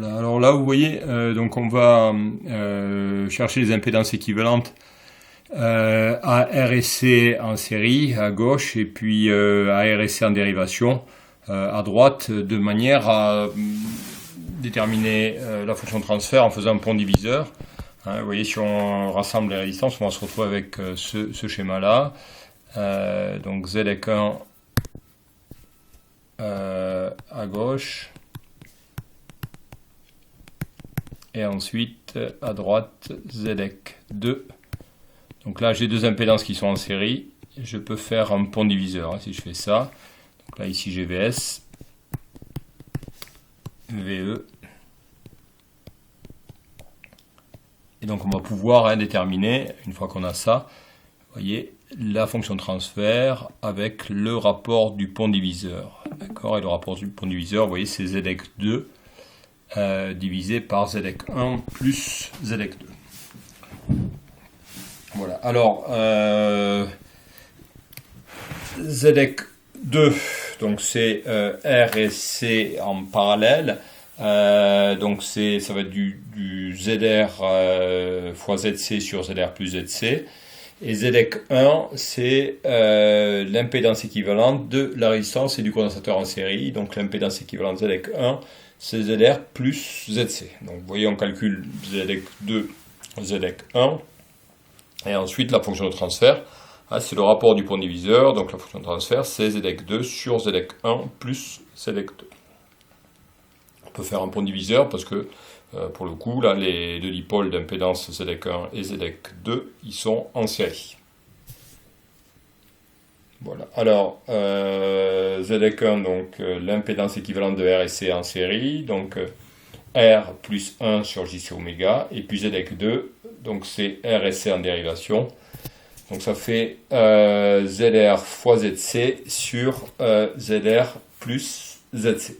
Voilà, alors là vous voyez, donc on va chercher les impédances équivalentes à R et C en série à gauche et puis à R et C en dérivation à droite, de manière à déterminer la fonction de transfert en faisant un pont diviseur. Hein, vous voyez, si on rassemble les résistances, on va se retrouver avec ce schéma-là. Donc ZEC1 à gauche. Et ensuite, à droite, ZEC2. Donc là, j'ai deux impédances qui sont en série. Je peux faire un pont diviseur, hein, si je fais ça. Donc là, ici, j'ai VS, VE. Et donc, on va pouvoir déterminer, une fois qu'on a ça, vous voyez, la fonction de transfert avec le rapport du pont diviseur. D'accord? Et le rapport du pont diviseur, vous voyez, c'est ZEC2 divisé par ZEC1 plus ZEC2. Voilà. Alors, ZEC2, donc c'est R et C en parallèle. Donc ça va être du ZR fois ZC sur ZR plus ZC. Et ZEC1, c'est l'impédance équivalente de la résistance et du condensateur en série. Donc l'impédance équivalente ZEC1, c'est ZR plus ZC. Donc vous voyez, on calcule ZEC2, ZEC1. Et ensuite, la fonction de transfert, hein, c'est le rapport du pont diviseur. Donc la fonction de transfert, c'est ZEC2 sur ZEC1 plus ZEC2. On peut faire un pont diviseur parce que, pour le coup, là, les deux dipôles d'impédance ZEC1 et ZEC2, ils sont en série. Voilà. Alors, ZEC1, donc l'impédance équivalente de R et C en série, donc R plus 1 sur JC oméga, et puis ZEC2, donc c'est R et C en dérivation. Donc ça fait ZR fois ZC sur ZR plus ZC.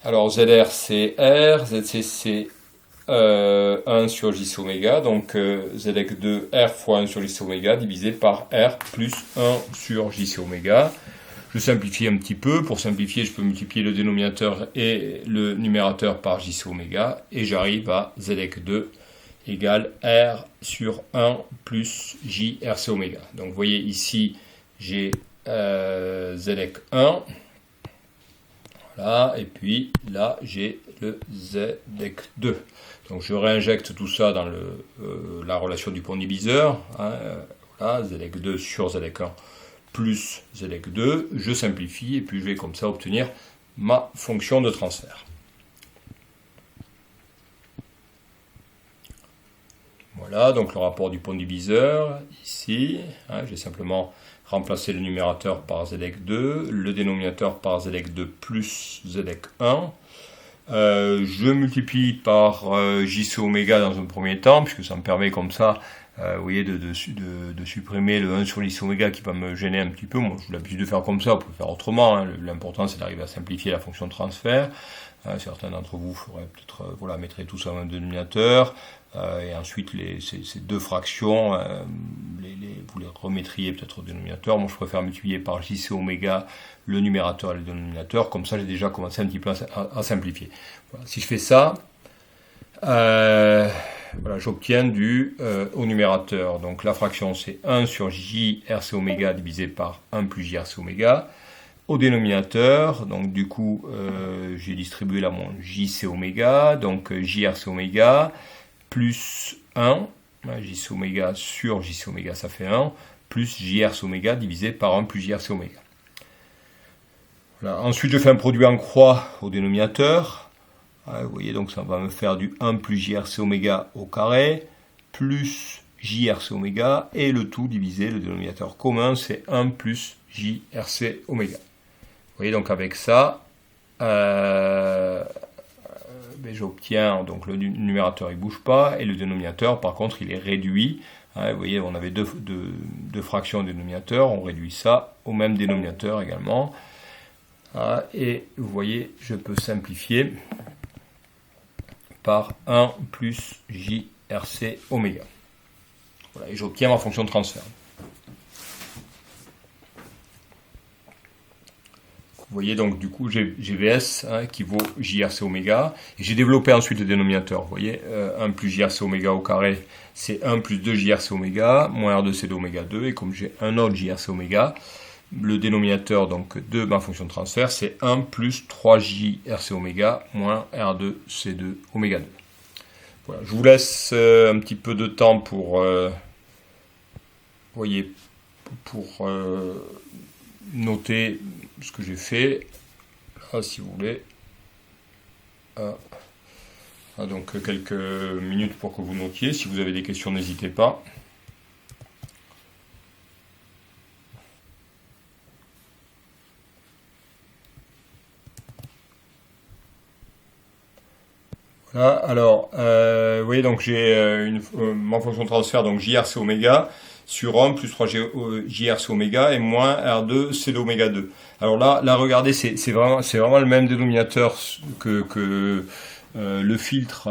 Alors ZR c'est R, ZC c'est 1 sur JC oméga, donc ZEC2 R fois 1 sur JC oméga divisé par R plus 1 sur JC oméga. Je simplifie un petit peu. Pour simplifier, je peux multiplier le dénominateur et le numérateur par JC oméga et j'arrive à ZEC2 égale R sur 1 plus JRC oméga. Donc vous voyez ici, j'ai ZEC1. Voilà, et puis là, j'ai le ZEC2. Donc je réinjecte tout ça dans la relation du pont diviseur. Hein, voilà, ZEC2 sur ZEC1 plus ZEC2. Je simplifie et puis je vais comme ça obtenir ma fonction de transfert. Voilà, donc le rapport du pont diviseur, ici. Hein, j'ai simplement remplacé le numérateur par ZEC2, le dénominateur par ZEC2 plus ZEC1. Je multiplie par JC oméga dans un premier temps, puisque ça me permet comme ça, vous voyez, de supprimer le 1 sur JC oméga qui va me gêner un petit peu. Moi, j'ai l'habitude de faire comme ça, vous pouvez faire autrement. Hein. L'important, c'est d'arriver à simplifier la fonction de transfert. Certains d'entre vous feraient peut-être, voilà, mettraient tout ça dans un dénominateur. Et ensuite, ces deux fractions, vous les remettriez peut-être au dénominateur. Moi, je préfère multiplier par JC oméga le numérateur et le dénominateur. Comme ça, j'ai déjà commencé un petit peu à simplifier. Voilà. Si je fais ça, voilà, j'obtiens du au numérateur. Donc la fraction, c'est 1 sur JRC oméga divisé par 1 plus JRC oméga. Au dénominateur, donc du coup, j'ai distribué là mon JC oméga, donc JRC oméga, plus 1, JC oméga sur JC oméga, ça fait 1, plus JRC oméga divisé par 1 plus JRC oméga. Voilà. Ensuite, je fais un produit en croix au dénominateur. Vous voyez, donc ça va me faire du 1 plus JRC oméga au carré, plus JRC oméga, et le tout divisé, le dénominateur commun, c'est 1 plus JRC oméga. Vous voyez, donc avec ça, j'obtiens, donc le numérateur il ne bouge pas, et le dénominateur par contre il est réduit. Vous voyez, on avait deux fractions au dénominateur, on réduit ça au même dénominateur également. Et vous voyez, je peux simplifier par 1 plus JRC oméga. Voilà, et j'obtiens ma fonction de transfert. Vous voyez, donc du coup, j'ai VS qui vaut JRC oméga. Et j'ai développé ensuite le dénominateur. Vous voyez, 1 plus JRC oméga au carré, c'est 1 plus 2 JRC oméga, moins R2C2 oméga 2. Et comme j'ai un autre JRC oméga, le dénominateur donc, de ma fonction de transfert, c'est 1 plus 3 JRC oméga, moins R2C2 oméga 2. Voilà, je vous laisse un petit peu de temps pour, voyez, pour noter ce que j'ai fait. Là, si vous voulez. Donc quelques minutes pour que vous notiez. Si vous avez des questions, n'hésitez pas. Voilà, alors, vous voyez, donc j'ai ma fonction de transfert, donc JRC oméga, sur 1 plus 3 JRC oméga et moins R2 C2 oméga 2. Alors là regardez, c'est vraiment le même dénominateur que le filtre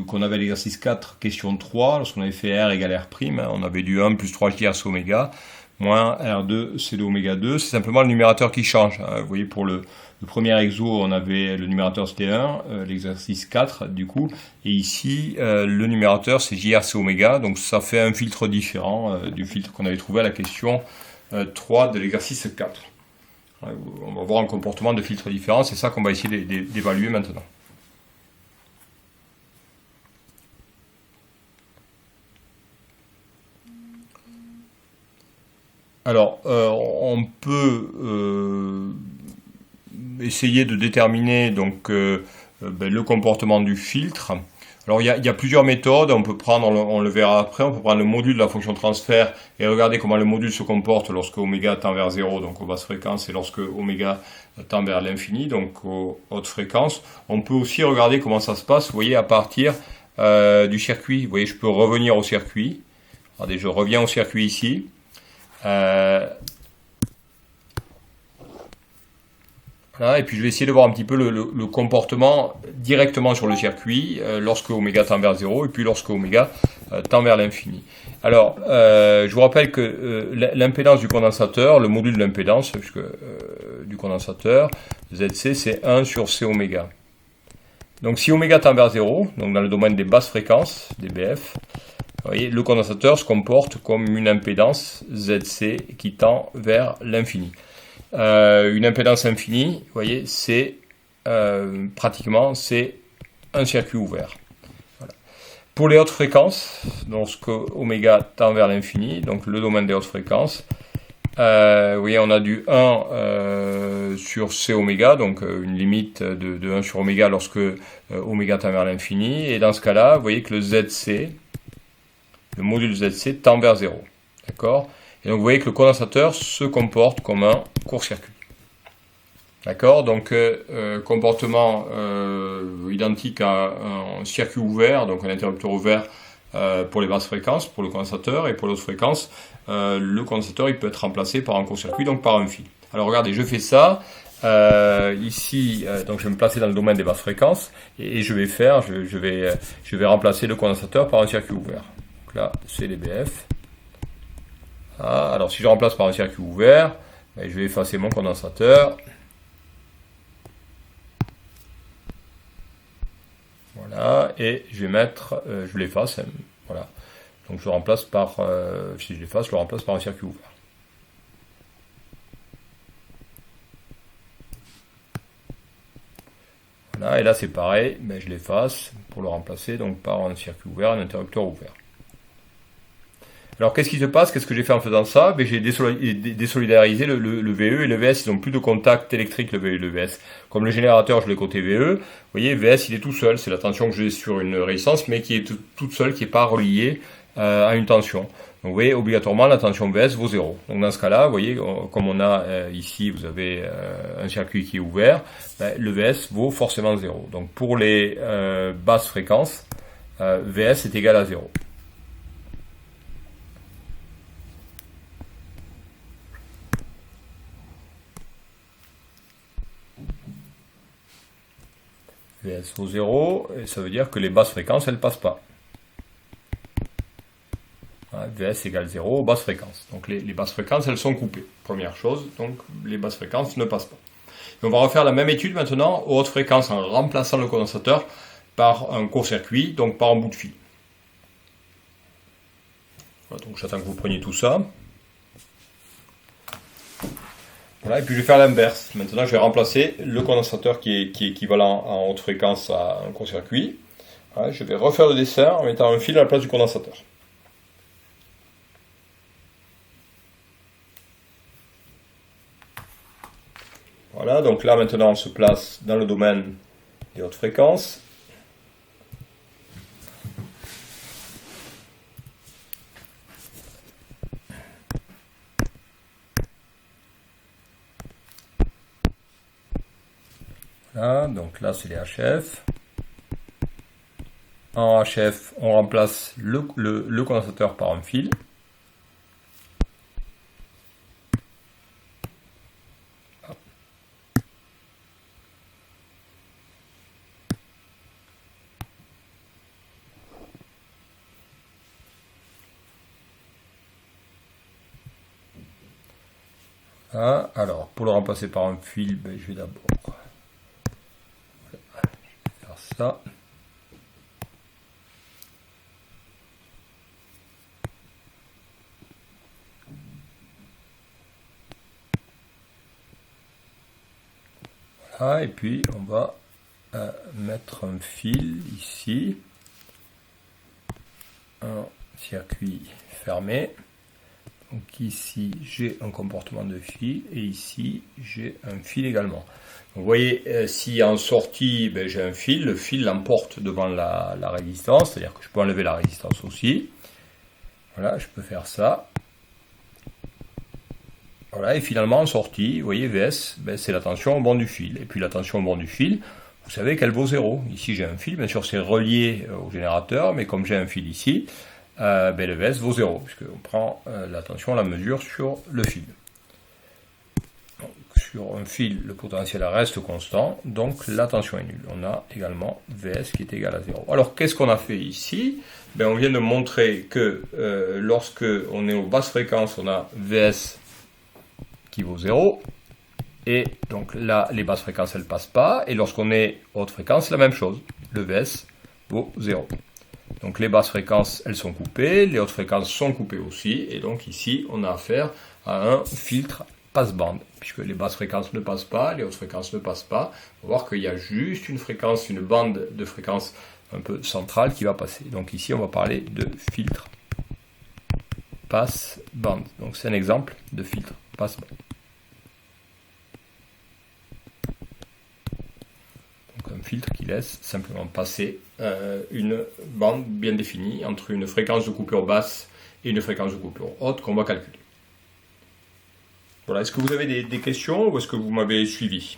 qu'on avait à l'exercice 4, question 3, lorsqu'on avait fait R égale R', on avait du 1 plus 3 JRC oméga, moins R2 C2 oméga 2, c'est simplement le numérateur qui change. Vous voyez, pour le premier exo, on avait le numérateur c'était 1, l'exercice 4 du coup, et ici le numérateur c'est JRC oméga, donc ça fait un filtre différent du filtre qu'on avait trouvé à la question 3 de l'exercice 4. On va voir un comportement de filtre différent, c'est ça qu'on va essayer d'évaluer maintenant. Alors, on peut essayer de déterminer donc le comportement du filtre. Alors il y a plusieurs méthodes, on peut prendre, on le verra après, on peut prendre le module de la fonction transfert et regarder comment le module se comporte lorsque oméga tend vers 0, donc aux basses fréquences, et lorsque oméga tend vers l'infini, donc aux hautes fréquences. On peut aussi regarder comment ça se passe, vous voyez, à partir du circuit. Vous voyez, je peux revenir au circuit. Regardez, je reviens au circuit ici. Voilà, et puis je vais essayer de voir un petit peu le comportement directement sur le circuit lorsque oméga tend vers 0 et puis lorsque oméga tend vers l'infini. Alors, je vous rappelle que l'impédance du condensateur, le module de l'impédance du condensateur, ZC, c'est 1 sur C oméga. Donc si oméga tend vers 0, donc dans le domaine des basses fréquences, des BF, vous voyez, le condensateur se comporte comme une impédance ZC qui tend vers l'infini. Une impédance infinie, vous voyez, c'est pratiquement c'est un circuit ouvert. Voilà. Pour les hautes fréquences, lorsque oméga tend vers l'infini, donc le domaine des hautes fréquences, vous voyez, on a du 1 sur C oméga, donc une limite de 1 sur oméga lorsque oméga tend vers l'infini, et dans ce cas-là, vous voyez que le ZC, le module ZC tend vers 0. D'accord ? Et donc vous voyez que le condensateur se comporte comme un court-circuit. D'accord ? Donc comportement identique à un circuit ouvert, donc un interrupteur ouvert pour les basses fréquences, pour le condensateur, et pour les hautes fréquences, le condensateur il peut être remplacé par un court-circuit, donc par un fil. Alors regardez, je fais ça. Ici, donc je vais me placer dans le domaine des basses fréquences, et je vais remplacer le condensateur par un circuit ouvert. Donc là, c'est les BF. Ah, alors si je remplace par un circuit ouvert, je vais effacer mon condensateur. Voilà, et je vais mettre, je l'efface, voilà. Donc je remplace par, si je l'efface, je le remplace par un circuit ouvert. Voilà, et là c'est pareil, je l'efface pour le remplacer donc par un circuit ouvert, un interrupteur ouvert. Alors qu'est-ce qui se passe? Qu'est-ce que j'ai fait en faisant ça? J'ai désolidarisé le VE et le VS, ils n'ont plus de contact électrique, le VE et le VS. Comme le générateur, je l'ai côté VE, vous voyez, VS il est tout seul, c'est la tension que j'ai sur une résistance, mais qui est toute seule, qui n'est pas reliée à une tension. Donc vous voyez, obligatoirement, la tension VS vaut 0. Donc dans ce cas-là, vous voyez, comme on a ici, vous avez un circuit qui est ouvert, le VS vaut forcément 0. Donc pour les basses fréquences, VS est égal à 0. VS vaut 0, et ça veut dire que les basses fréquences, elles ne passent pas. Vs égale 0 aux basses fréquences. Donc les basses fréquences, elles sont coupées. Première chose, donc les basses fréquences ne passent pas. Et on va refaire la même étude maintenant aux hautes fréquences en remplaçant le condensateur par un court-circuit, donc par un bout de fil. Voilà, donc j'attends que vous preniez tout ça. Voilà, et puis je vais faire l'inverse. Maintenant, je vais remplacer le condensateur qui est équivalent en haute fréquence à un court-circuit. Voilà, je vais refaire le dessin en mettant un fil à la place du condensateur. Voilà, donc là maintenant on se place dans le domaine des hautes fréquences. Voilà, donc là c'est les HF. En HF, on remplace le condensateur par un fil. Ah, alors, pour le remplacer par un fil, ben, je vais d'abord faire ça. Voilà, et puis on va mettre un fil ici, un circuit fermé. Donc ici j'ai un comportement de fil et ici j'ai un fil également. Donc, vous voyez, si en sortie ben, j'ai un fil, le fil l'emporte devant la résistance, c'est-à-dire que je peux enlever la résistance aussi. Voilà, je peux faire ça. Voilà, et finalement en sortie, vous voyez Vs, ben, c'est la tension au bord du fil. Et puis la tension au bord du fil, vous savez qu'elle vaut 0. Ici j'ai un fil, bien sûr c'est relié au générateur, mais comme j'ai un fil ici, ben le Vs vaut 0, puisqu'on prend la tension, la mesure sur le fil. Donc, sur un fil, le potentiel reste constant, donc la tension est nulle. On a également Vs qui est égal à 0. Alors qu'est-ce qu'on a fait ici? Ben, on vient de montrer que lorsque on est aux basses fréquences, on a Vs qui vaut 0. Et donc là, les basses fréquences, elles ne passent pas. Et lorsqu'on est haute fréquence, c'est la même chose. Le Vs vaut 0. Donc les basses fréquences, elles sont coupées, les hautes fréquences sont coupées aussi, et donc ici, on a affaire à un filtre passe-bande, puisque les basses fréquences ne passent pas, les hautes fréquences ne passent pas. On va voir qu'il y a juste une fréquence, une bande de fréquence un peu centrale qui va passer. Donc ici, on va parler de filtre passe-bande. Donc c'est un exemple de filtre passe-bande. Un filtre qui laisse simplement passer une bande bien définie entre une fréquence de coupure basse et une fréquence de coupure haute qu'on va calculer. Voilà, est-ce que vous avez des questions ou est-ce que vous m'avez suivi?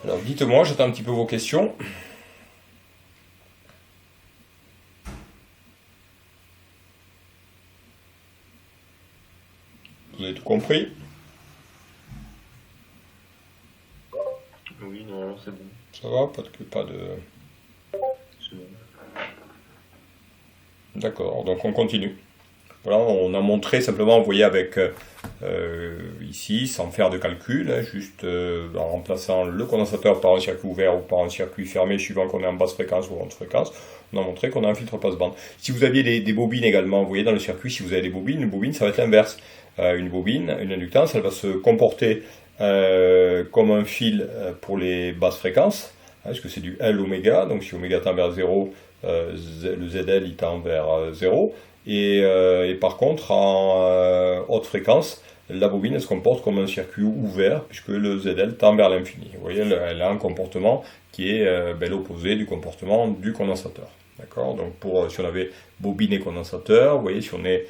Alors dites-moi, j'attends un petit peu vos questions. Vous avez tout compris? Oui, non, c'est bon. Ça va, pas de... C'est bon. D'accord, donc on continue. Voilà, on a montré simplement, vous voyez, avec ici, sans faire de calcul, hein, juste en remplaçant le condensateur par un circuit ouvert ou par un circuit fermé, suivant qu'on est en basse fréquence ou en haute fréquence, on a montré qu'on a un filtre passe-bande. Si vous aviez des bobines également, vous voyez, dans le circuit, si vous avez des bobines, une bobine, ça va être l'inverse. Une bobine, une inductance, elle va se comporter comme un fil pour les basses fréquences, hein, parce que c'est du L oméga, donc si oméga tend vers 0, le ZL il tend vers 0, et par contre en haute fréquence, la bobine elle se comporte comme un circuit ouvert, puisque le ZL tend vers l'infini. Vous voyez, elle a un comportement qui est l'opposé du comportement du condensateur. D'accord. Donc si on avait bobine et condensateur, vous voyez, si on est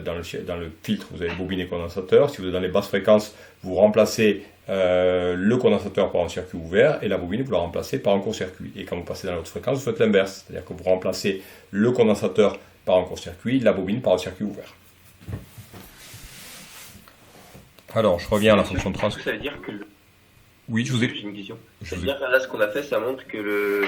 dans le filtre, vous avez bobine et condensateur. Si vous êtes dans les basses fréquences, vous remplacez le condensateur par un circuit ouvert et la bobine, vous la remplacez par un court-circuit. Et quand vous passez dans la haute fréquence, vous faites l'inverse. C'est-à-dire que vous remplacez le condensateur par un court-circuit, la bobine par un circuit ouvert. Alors, je reviens à la fonction de transfert. Ça veut dire que... Oui, je vous ai... J'ai une question. Je Ça veut vous ai... dire que là, ce qu'on a fait, ça montre que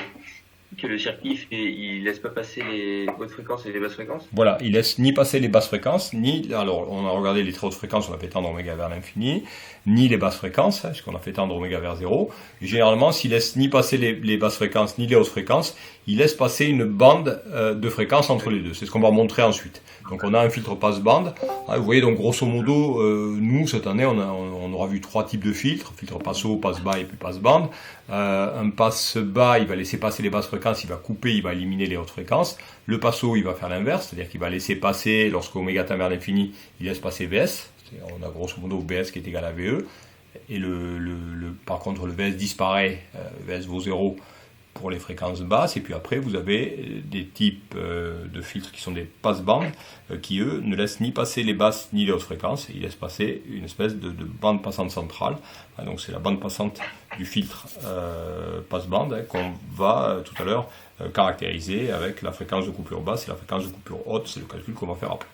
Que le circuit il laisse pas passer les hautes fréquences et les basses fréquences? Voilà, il laisse ni passer les basses fréquences, ni, alors on a regardé les très hautes fréquences, on a fait tendre oméga vers l'infini, ni les basses fréquences, puisqu'on a fait tendre oméga vers 0. Et généralement, s'il laisse ni passer les basses fréquences, ni les hautes fréquences, il laisse passer une bande de fréquences entre les deux. C'est ce qu'on va montrer ensuite. Donc on a un filtre passe-bande. Vous voyez, donc grosso modo, nous, cette année, on aura vu 3 types de filtres, filtre passe-haut, passe-bas et puis passe-bande. Un passe-bas, il va laisser passer les basses fréquences, il va couper, il va éliminer les hautes fréquences. Le passe-haut, il va faire l'inverse, c'est-à-dire qu'il va laisser passer, lorsque oméga tend vers l'infini, il laisse passer Vs. On a grosso modo Vs qui est égal à VE. Et par contre, le Vs disparaît, Vs vaut 0 pour les fréquences basses. Et puis après, vous avez des types de filtres qui sont des passe-bandes, qui eux ne laissent ni passer les basses ni les hautes fréquences. Ils laissent passer une espèce de bande passante centrale. Donc c'est la bande passante du filtre passe-bande qu'on va tout à l'heure caractériser avec la fréquence de coupure basse et la fréquence de coupure haute. C'est le calcul qu'on va faire après.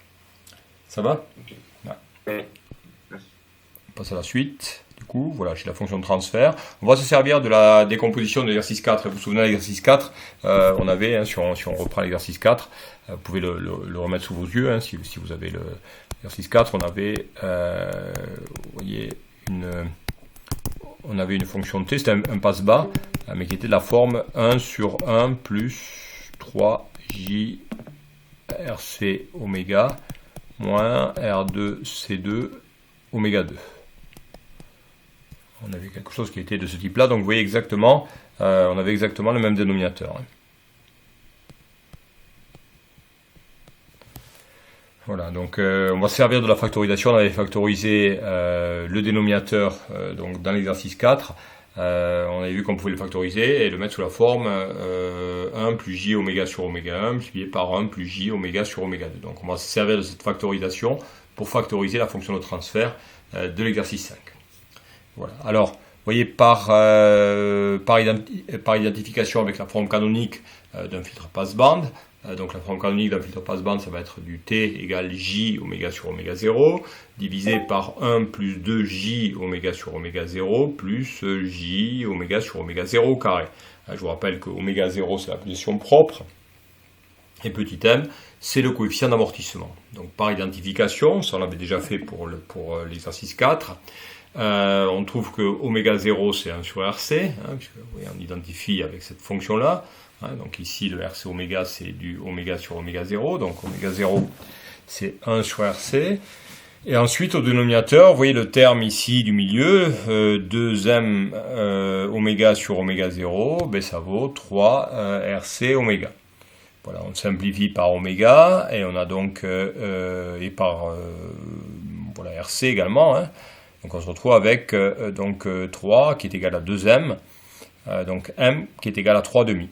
Ça va? Ouais. On passe à la suite. Du coup, voilà, j'ai la fonction de transfert. On va se servir de la décomposition de l'exercice 4. Vous vous souvenez de l'exercice 4, on avait, si on reprend l'exercice 4, vous pouvez le remettre sous vos yeux, si vous avez l'exercice 4, on avait, vous voyez, on avait une fonction de t, c'était un passe-bas, mais qui était de la forme 1 sur 1 plus 3j rc oméga moins r2 c2 oméga 2. On avait quelque chose qui était de ce type-là, donc vous voyez exactement, on avait exactement le même dénominateur. Voilà, donc on va se servir de la factorisation. On avait factorisé le dénominateur donc dans l'exercice 4. On avait vu qu'on pouvait le factoriser et le mettre sous la forme 1 plus j oméga sur oméga 1 multiplié par 1 plus j oméga sur oméga 2. Donc on va se servir de cette factorisation pour factoriser la fonction de transfert de l'exercice 5. Voilà. Alors, vous voyez, par identification avec la forme canonique d'un filtre passe-bande, donc la forme canonique d'un filtre passe-bande, ça va être du t égale j oméga sur oméga 0, divisé par 1 plus 2j oméga sur oméga 0, plus j oméga sur oméga 0 au carré. Je vous rappelle que oméga 0, c'est la position propre, et petit m, c'est le coefficient d'amortissement. Donc par identification, ça on l'avait déjà fait pour l'exercice 4, on trouve que oméga 0 c'est 1 sur RC, puisque vous voyez, on identifie avec cette fonction-là. Donc ici le RC oméga c'est du oméga sur oméga 0, donc oméga 0 c'est 1 sur RC. Et ensuite au dénominateur, vous voyez le terme ici du milieu, 2m oméga sur oméga 0, ben ça vaut 3 RC oméga. Voilà, on simplifie par oméga, et on a donc, et par voilà, RC également, donc on se retrouve avec donc 3 qui est égal à 2m, donc m qui est égal à 3 demi.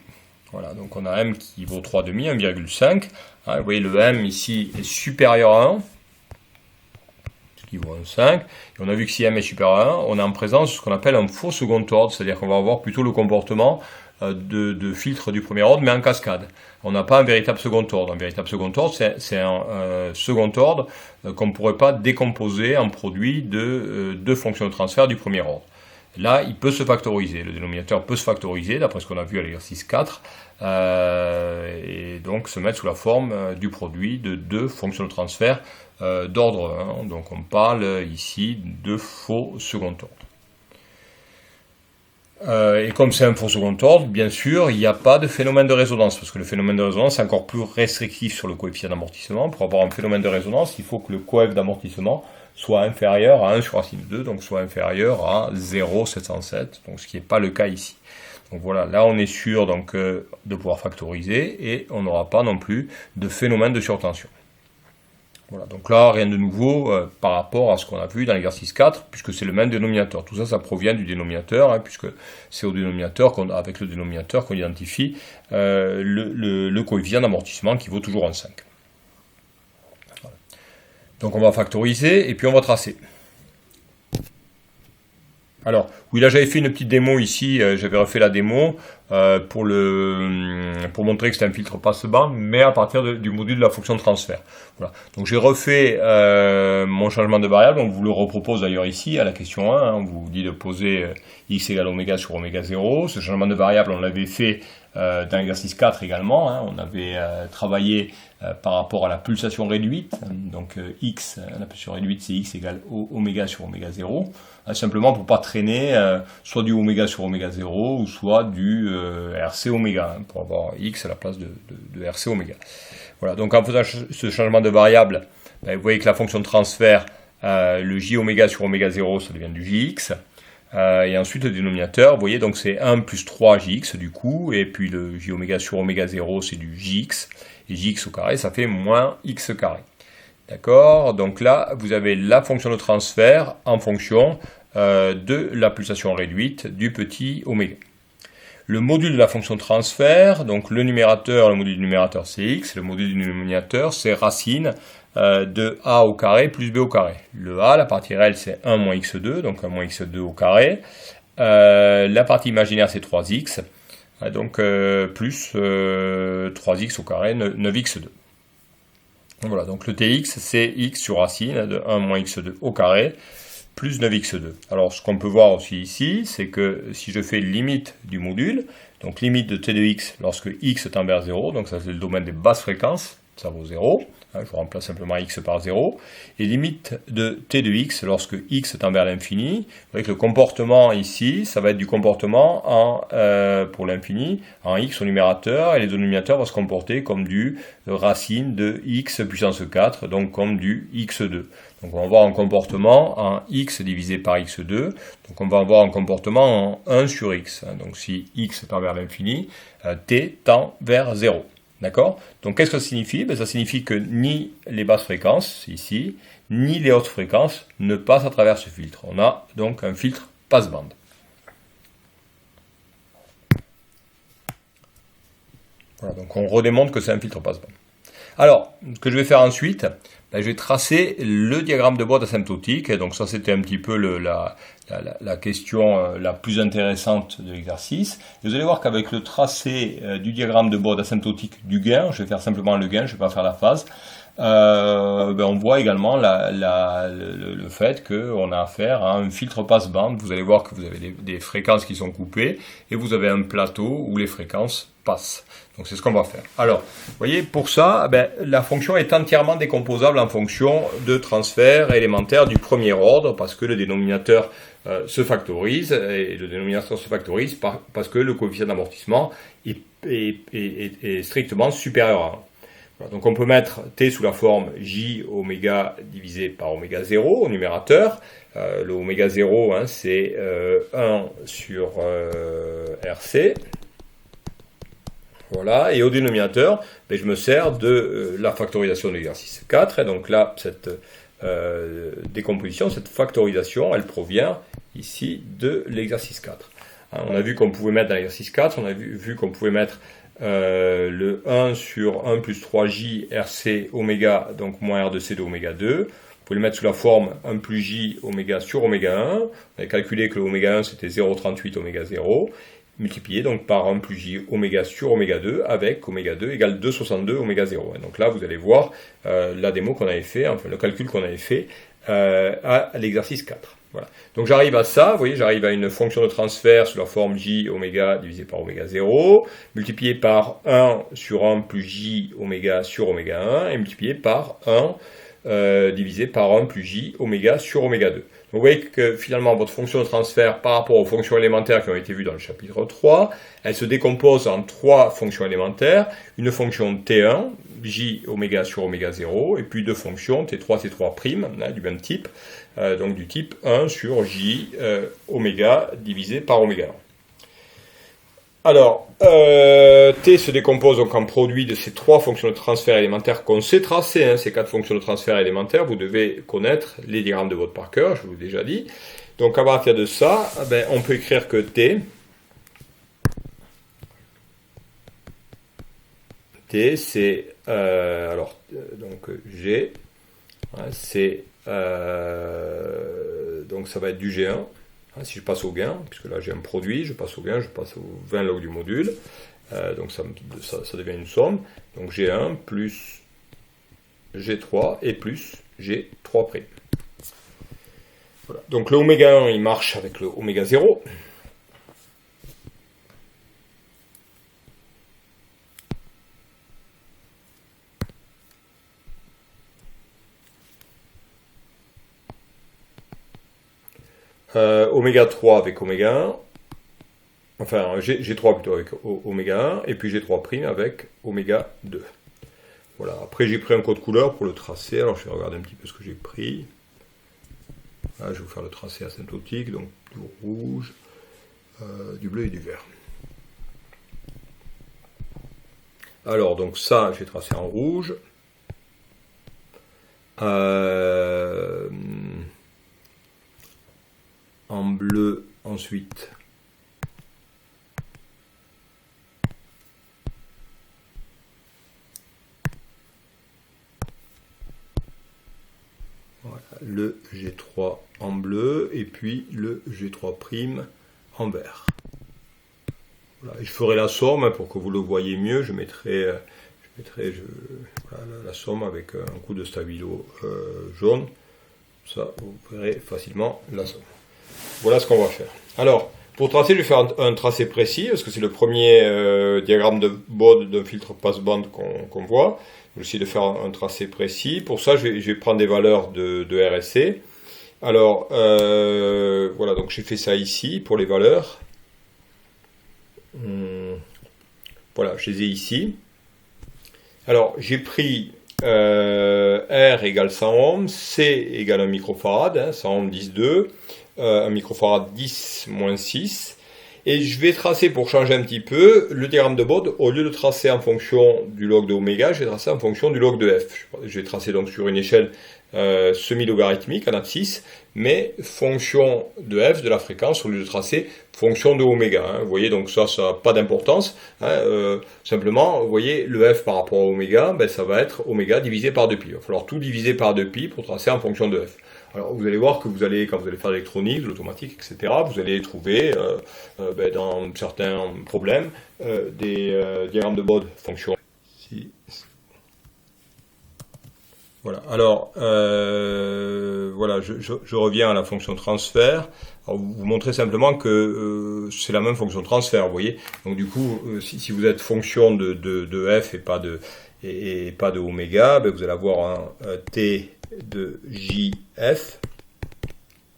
Voilà, donc on a m qui vaut 3 demi, 1,5. Vous voyez le m ici est supérieur à 1, ce qui vaut 1,5. Et on a vu que si m est supérieur à 1, on est en présence de ce qu'on appelle un faux second ordre, c'est-à-dire qu'on va avoir plutôt le comportement de filtre du premier ordre, mais en cascade. On n'a pas un véritable second ordre. Un véritable second ordre, c'est un second ordre qu'on ne pourrait pas décomposer en produit de deux fonctions de transfert du premier ordre. Là, il peut se factoriser. Le dénominateur peut se factoriser, d'après ce qu'on a vu à l'exercice 4, et donc se mettre sous la forme du produit de deux fonctions de transfert d'ordre 1. Donc on parle ici de faux second ordre. Et comme c'est un faux second ordre, bien sûr, il n'y a pas de phénomène de résonance, parce que le phénomène de résonance est encore plus restrictif sur le coefficient d'amortissement. Pour avoir un phénomène de résonance, il faut que le coefficient d'amortissement soit inférieur à 1 sur racine 2, donc soit inférieur à 0,707, donc ce qui n'est pas le cas ici. Donc voilà, là on est sûr donc, de pouvoir factoriser, et on n'aura pas non plus de phénomène de surtension. Voilà, donc là, rien de nouveau par rapport à ce qu'on a vu dans l'exercice 4, puisque c'est le même dénominateur. Tout ça, ça provient du dénominateur, puisque c'est au dénominateur avec le dénominateur qu'on identifie le coefficient d'amortissement qui vaut toujours 1,5. Voilà. Donc on va factoriser, et puis on va tracer. Alors, oui, là j'avais fait une petite démo ici, j'avais refait la démo. pour montrer que c'est un filtre passe-bande, mais à partir du module de la fonction de transfert. Voilà. Donc j'ai refait mon changement de variable, on vous le repropose d'ailleurs ici à la question 1, hein, on vous dit de poser x égale oméga sur oméga 0. Ce changement de variable, on l'avait fait dans l'exercice 4 également, hein, on avait travaillé par rapport à la pulsation réduite, donc x, la pulsation réduite c'est x égale oméga sur oméga 0, simplement pour ne pas traîner soit du oméga sur oméga 0 ou soit du RC oméga, hein, pour avoir x à la place de RC oméga. Voilà, donc en faisant ce changement de variable, ben, vous voyez que la fonction de transfert, le j oméga sur oméga 0, ça devient du jx. Et ensuite le dénominateur, vous voyez, donc c'est 1 plus 3jx du coup, et puis le j oméga sur oméga 0 c'est du jx, et jx au carré ça fait moins x carré. D'accord? Donc là, vous avez la fonction de transfert en fonction de la pulsation réduite du petit oméga. Le module de la fonction de transfert, donc le numérateur, le module du numérateur c'est x, le module du dénominateur c'est racine de a au carré plus b au carré. Le a, la partie réelle c'est 1 moins x2, donc 1 moins x2 au carré. La partie imaginaire c'est 3x, donc plus 3x au carré, 9x2. Voilà, donc le tx c'est x sur racine de 1 moins x2 au carré plus 9x2. Alors ce qu'on peut voir aussi ici, c'est que si je fais limite du module, donc limite de t de x lorsque x tend vers 0, donc ça c'est le domaine des basses fréquences, ça vaut 0, hein, je remplace simplement x par 0, et limite de t de x lorsque x tend vers l'infini, vous voyez que le comportement ici, ça va être du comportement pour l'infini, en x au numérateur, et les dénominateurs vont se comporter comme du racine de x puissance 4, donc comme du x2. Donc on va avoir un comportement en x divisé par x2, donc on va avoir un comportement en 1 sur x. Donc si x tend vers l'infini, t tend vers 0. D'accord? Donc qu'est-ce que ça signifie? Ben, ça signifie que ni les basses fréquences, ici, ni les hautes fréquences ne passent à travers ce filtre. On a donc un filtre passe-bande. Voilà, donc on redémontre que c'est un filtre passe-bande. Alors, ce que je vais faire ensuite, ben, je vais tracer le diagramme de boîte asymptotique. Donc ça, c'était un petit peu la question la plus intéressante de l'exercice. Vous allez voir qu'avec le tracé du diagramme de boîte asymptotique du gain, je vais faire simplement le gain, je ne vais pas faire la phase, ben on voit également le fait qu'on a affaire à un filtre passe-bande. Vous allez voir que vous avez des fréquences qui sont coupées et vous avez un plateau où les fréquences passent. Donc c'est ce qu'on va faire. Alors, vous voyez, pour ça, ben, la fonction est entièrement décomposable en fonction de transferts élémentaires du premier ordre, parce que le dénominateur se factorise, et le dénominateur se factorise parce que le coefficient d'amortissement est strictement supérieur à 1. Voilà, donc on peut mettre t sous la forme j oméga divisé par oméga 0 au numérateur. Le oméga 0, hein, c'est 1 sur RC. Voilà, et au dénominateur, ben, je me sers de la factorisation de l'exercice 4. Et donc là, cette décomposition, cette factorisation, elle provient ici de l'exercice 4. Hein, on a vu qu'on pouvait mettre dans l'exercice 4, on a vu qu'on pouvait mettre le 1 sur 1 plus 3j RC oméga, donc moins R de C de oméga 2. Vous pouvez le mettre sous la forme 1 plus j oméga sur oméga 1. On avait calculé que le oméga 1 c'était 0,38 oméga 0, multiplié donc par 1 plus j oméga sur oméga 2 avec oméga 2 égale 2,62 oméga 0. Et donc là vous allez voir la démo qu'on avait fait, enfin le calcul qu'on avait fait à l'exercice 4. Voilà. Donc j'arrive à ça, vous voyez, j'arrive à une fonction de transfert sous la forme j oméga divisé par oméga 0, multiplié par 1 sur 1 plus j oméga sur oméga 1, et multiplié par 1 divisé par 1 plus j oméga sur oméga 2. Donc vous voyez que finalement votre fonction de transfert par rapport aux fonctions élémentaires qui ont été vues dans le chapitre 3, elle se décompose en 3 fonctions élémentaires, une fonction t1, j oméga sur oméga 0, et puis 2 fonctions t3, t3', hein, du même type, donc du type 1 sur j oméga divisé par oméga 1. Alors, t se décompose donc en produit de ces 3 fonctions de transfert élémentaires qu'on sait tracer, hein, ces 4 fonctions de transfert élémentaires, vous devez connaître les diagrammes de votre par cœur, je vous l'ai déjà dit. Donc à partir de ça, ben, on peut écrire que t c'est, donc g, hein, c'est, donc ça va être du G1, Si je passe au gain, puisque là j'ai un produit, je passe au gain, je passe aux 20 logs du module, donc ça devient une somme. Donc G1 plus G3 et plus G3'. Voilà. Donc le oméga 1 il marche avec le oméga 0. Oméga 3 avec oméga 1, enfin G3 plutôt avec oméga 1, et puis G3' avec oméga 2. Voilà, après j'ai pris un code couleur pour le tracer, alors je vais regarder un petit peu ce que j'ai pris. Là, je vais vous faire le tracé asymptotique, donc du rouge, du bleu et du vert. Alors, donc ça, j'ai tracé en rouge. En bleu, ensuite. Voilà, le G3 en bleu, et puis le G3' en vert. Voilà, je ferai la somme pour que vous le voyez mieux. Je mettrai voilà, la somme avec un coup de stabilo jaune. Ça, vous verrez facilement la somme. Voilà ce qu'on va faire. Alors, pour tracer, je vais faire un tracé précis, parce que c'est le premier diagramme de Bode d'un filtre passband qu'on voit. Je vais essayer de faire un tracé précis. Pour ça, je vais prendre des valeurs de RSC. Alors, voilà, donc j'ai fait ça ici pour les valeurs. Voilà, je les ai ici. Alors, j'ai pris R égale 100 ohms, C égale 1 microfarad, 100 ohms 10,2, 1 microfarad 10 moins 6, et je vais tracer, pour changer un petit peu, le diagramme de Bode. Au lieu de tracer en fonction du log de oméga, je vais tracer en fonction du log de f. Je vais tracer donc sur une échelle semi-logarithmique en abscisse, mais fonction de f, de la fréquence, au lieu de tracer fonction de oméga. Hein. Vous voyez, donc ça n'a pas d'importance. Hein. Simplement, vous voyez, le f par rapport à oméga, ben, ça va être oméga divisé par 2pi. Il va falloir tout diviser par 2pi pour tracer en fonction de f. Alors vous allez voir que vous allez, quand vous allez faire l'électronique, l'automatique, etc., vous allez trouver ben, dans certains problèmes des diagrammes de Bode fonction. Voilà, alors voilà, je reviens à la fonction transfert. Alors, vous montrez simplement que c'est la même fonction transfert, vous voyez. Donc du coup, si vous êtes fonction de f et pas de oméga, ben, vous allez avoir un t de jf,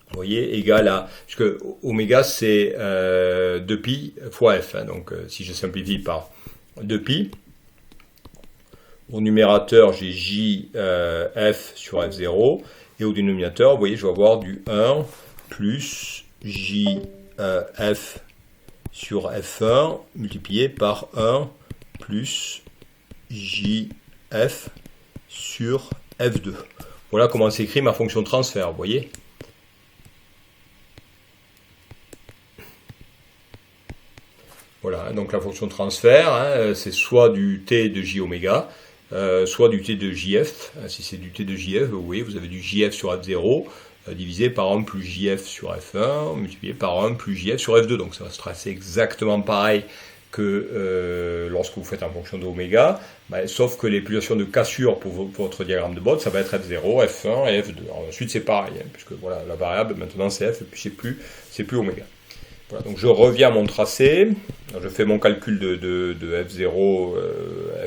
vous voyez, égal à, puisque oméga c'est 2pi fois f, hein, donc si je simplifie par 2pi, au numérateur j'ai jf sur f0, et au dénominateur, vous voyez, je vais avoir du 1 plus jf sur f1 multiplié par 1 plus jf sur f2. Voilà comment s'écrit ma fonction transfert, vous voyez. Voilà, donc la fonction transfert, hein, c'est soit du t de j oméga, soit du t de jf. Si c'est du t de jf, vous voyez, vous avez du jf sur f0 divisé par 1 plus jf sur f1 multiplié par 1 plus jf sur f2. Donc ça va se tracer exactement pareil que lorsque vous faites en fonction d'oméga, sauf que les pulsations de cassure pour votre diagramme de Bode, ça va être f0, f1 et f2. Alors, ensuite c'est pareil, hein, puisque voilà, la variable maintenant c'est f et puis c'est plus oméga. Voilà, donc je reviens à mon tracé, alors, je fais mon calcul de f0,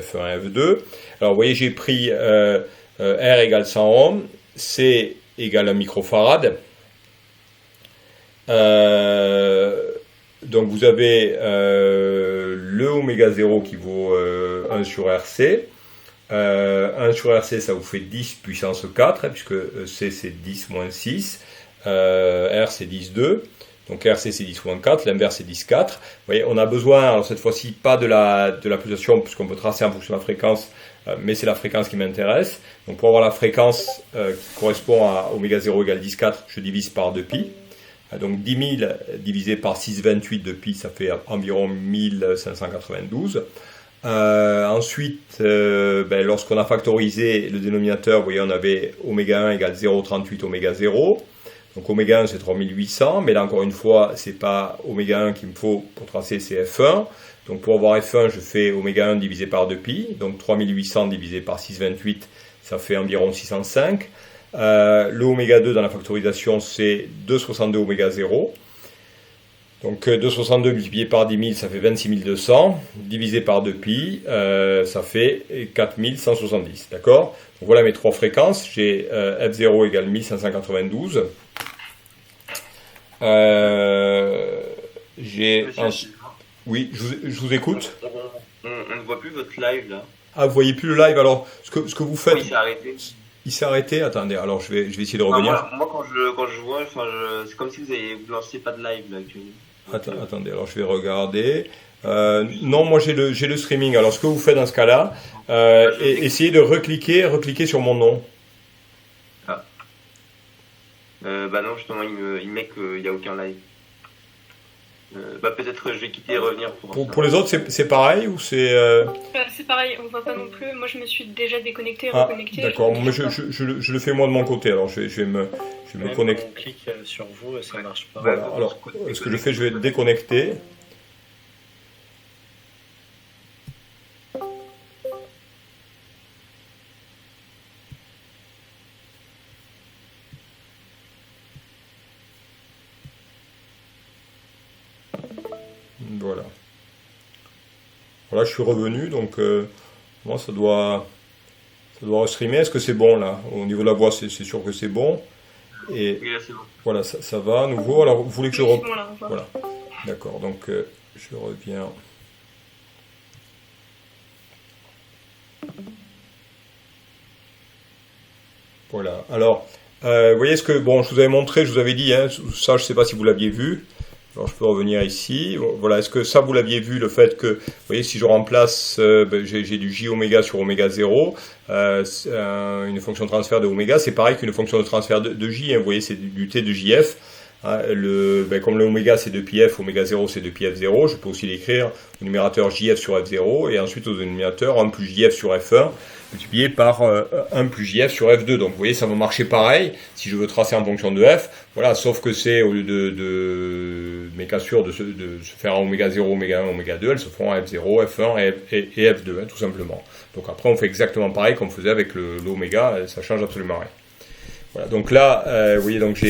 f1 et f2. Alors vous voyez, j'ai pris R égale 100 ohms, C égale 1 microfarad. Donc vous avez le oméga 0 qui vaut 1 sur RC. 1 sur RC, ça vous fait 10 puissance 4, hein, puisque C c'est 10 moins 6, R c'est 10,2. Donc RC c'est 10 moins 4, l'inverse c'est 10,4. Vous voyez, on a besoin, alors cette fois-ci, pas de la pulsation, puisqu'on peut tracer en fonction de la fréquence, mais c'est la fréquence qui m'intéresse. Donc pour avoir la fréquence qui correspond à oméga 0 égale 10,4, je divise par 2pi. Donc 10 000 divisé par 6,28 de pi, ça fait environ 1592. Ensuite, lorsqu'on a factorisé le dénominateur, vous voyez, on avait oméga 1 égale 0,38 oméga 0. Donc oméga 1 c'est 3800, mais là encore une fois, c'est pas oméga 1 qu'il me faut pour tracer, c'est F1. Donc pour avoir F1, je fais oméga 1 divisé par 2pi, donc 3800 divisé par 628, ça fait environ 605. Le oméga 2 dans la factorisation, c'est 2,62 oméga 0. Donc 2,62 multiplié par 10 000, ça fait 26 200, divisé par 2pi, ça fait 4170, d'accord? Donc voilà mes trois fréquences, j'ai F0 égale 1592, j'ai... Monsieur, Oui, je vous écoute. on ne voit plus votre live là. Ah, vous voyez plus le live, alors ce que vous faites, Oui, c'est arrêté. il s'est arrêté, attendez, alors je vais essayer de Enfin, revenir. moi quand je vois, enfin, c'est comme si vous lanciez pas de live là actuellement. Donc, Attendez, alors je vais regarder. Non, moi j'ai le streaming. Alors ce que vous faites dans ce cas-là, essayez de recliquer sur mon nom. ah. Bah non, justement, il met qu'il n'y a aucun live. Bah peut-être je vais quitter et revenir pour ça. Pour les autres, c'est pareil ou c'est... C'est pareil, on voit pas non plus. Moi, je me suis déjà déconnectée, Ah, reconnectée. d'accord, je mais vois je le fais moi de mon côté. Alors je vais me Même connecter. on clique sur vous et ça marche pas. Voilà, alors ce que je fais, je vais déconnecter. Voilà. Voilà, je suis revenu, donc moi ça doit streamer. Est-ce que c'est bon là? Au niveau de la voix, c'est sûr que c'est bon. Et Oui, là c'est bon. voilà, ça va à nouveau. Alors, vous voulez que je... c'est bon, là, on voit. Voilà, d'accord, donc je reviens. Voilà, alors, vous voyez ce que... Bon, je vous avais montré, je vous avais dit, hein, ça, je ne sais pas si vous l'aviez vu. Alors, je peux revenir ici. Voilà, est-ce que ça, vous l'aviez vu, le fait que, vous voyez, si je remplace, j'ai du j oméga sur oméga 0, une fonction de transfert de oméga, c'est pareil qu'une fonction de transfert de j, hein, vous voyez, c'est du t de jf. Hein, comme le oméga c'est 2πf, oméga 0 c'est 2πf0, je peux aussi l'écrire au numérateur jf sur f0, et ensuite au dénominateur 1 plus jf sur f1, multiplié par 1 plus jf sur f2. Donc vous voyez, ça va marcher pareil si je veux tracer en fonction de f. Voilà, sauf que c'est, au lieu de mes cassures de se faire en oméga 0, oméga 1, oméga 2, elles se font en f0, f1 et f2, hein, tout simplement. Donc après, on fait exactement pareil qu'on faisait avec l'oméga, ça change absolument rien. Voilà, donc là, vous voyez, donc je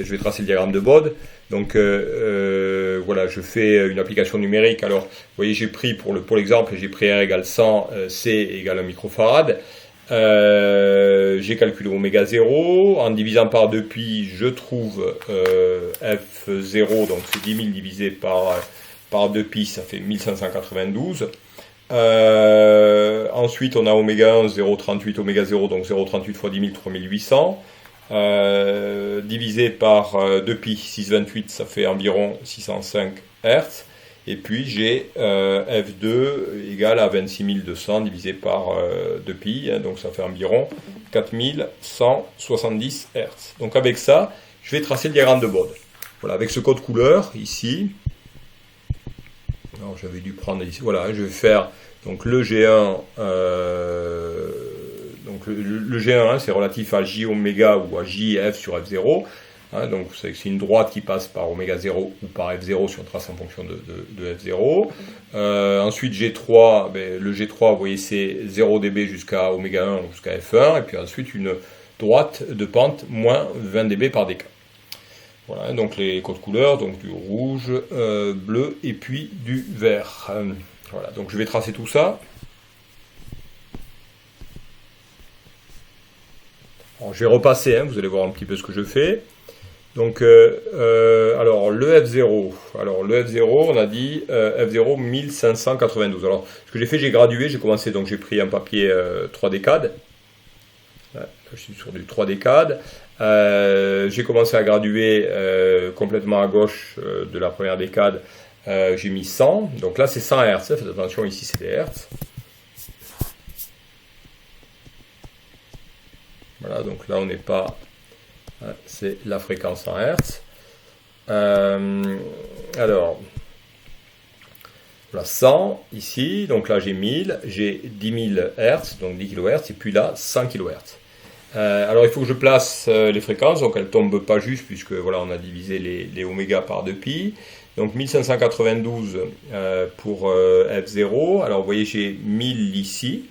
vais tracer le diagramme de Bode. Donc voilà, je fais une application numérique. Alors, vous voyez, j'ai pris pour l'exemple, j'ai pris R égale 100, C égale 1 microfarad. J'ai calculé oméga 0. En divisant par 2pi, je trouve F0, donc c'est 10 000 divisé par 2pi, ça fait 1592. Ensuite, on a oméga 1, 0,38 oméga 0, donc 0,38 fois 10 000, 3800. Divisé par 2pi, 628, ça fait environ 605 Hz. Et puis j'ai F2 égale à 26 200 divisé par 2pi, hein, donc ça fait environ 4170 Hz. Donc avec ça, je vais tracer le diagramme de Bode. Voilà, avec ce code couleur ici. Alors j'avais dû prendre ici, voilà, je vais faire donc le G1. Donc le G1, hein, c'est relatif à J oméga ou à JF sur F0. Hein, donc c'est une droite qui passe par oméga 0 ou par F0 si on trace en fonction de F0. Ensuite G3, le G3, vous voyez, c'est 0 dB jusqu'à oméga 1 ou jusqu'à F1. Et puis ensuite une droite de pente moins 20 dB par déca. Voilà, donc les codes couleurs, donc du rouge, bleu et puis du vert. Voilà, donc je vais tracer tout ça. Alors, je vais repasser, hein, vous allez voir un petit peu ce que je fais. Donc, alors le F0, on a dit F0 1592. Alors, ce que j'ai fait, j'ai gradué, j'ai commencé, donc j'ai pris un papier 3 décades. Là, je suis sur du 3 décades. J'ai commencé à graduer complètement à gauche de la première décade. J'ai mis 100. Donc là, c'est 100 Hz. Faites attention, ici, c'est des Hz. Voilà, donc là on n'est pas, c'est la fréquence en Hertz. Alors, voilà 100 ici, donc là j'ai 1000, j'ai 10 000 Hertz, donc 10 kHz, et puis là 100 kHz. Alors il faut que je place les fréquences, donc elles ne tombent pas juste puisque voilà, on a divisé les oméga par 2π. Donc 1592 pour F0. Alors vous voyez, j'ai 1000 ici,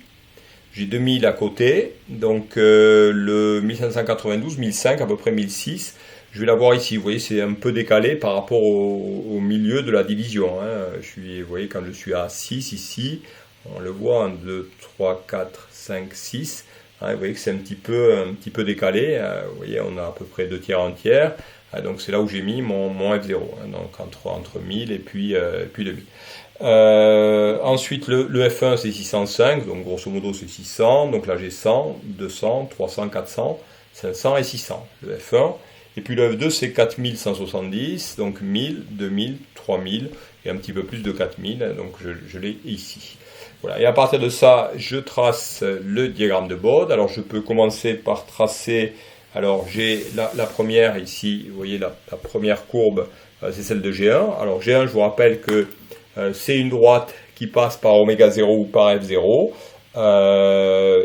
j'ai 2000 à côté, donc le 1592, 1005, à peu près 1006. Je vais l'avoir ici, vous voyez, c'est un peu décalé par rapport au milieu de la division. Hein. Vous voyez, quand je suis à 6 ici, on le voit, 1, 2, 3, 4, 5, 6. Hein, vous voyez que c'est un petit peu décalé. Vous voyez, on a à peu près 2 tiers, 1 tiers. Donc c'est là où j'ai mis mon F0. Hein, donc entre 1000 et puis 2000. Ensuite, le F1 c'est 605. Donc grosso modo c'est 600. Donc là j'ai 100, 200, 300, 400, 500 et 600. Le F1. Et puis le F2 c'est 4170. Donc 1000, 2000, 3000 et un petit peu plus de 4000. Donc je l'ai ici. Voilà. Et à partir de ça, je trace le diagramme de Bode. Alors je peux commencer par tracer. Alors j'ai la première ici, vous voyez la première courbe, c'est celle de G1. Alors G1, je vous rappelle que c'est une droite qui passe par oméga 0 ou par F0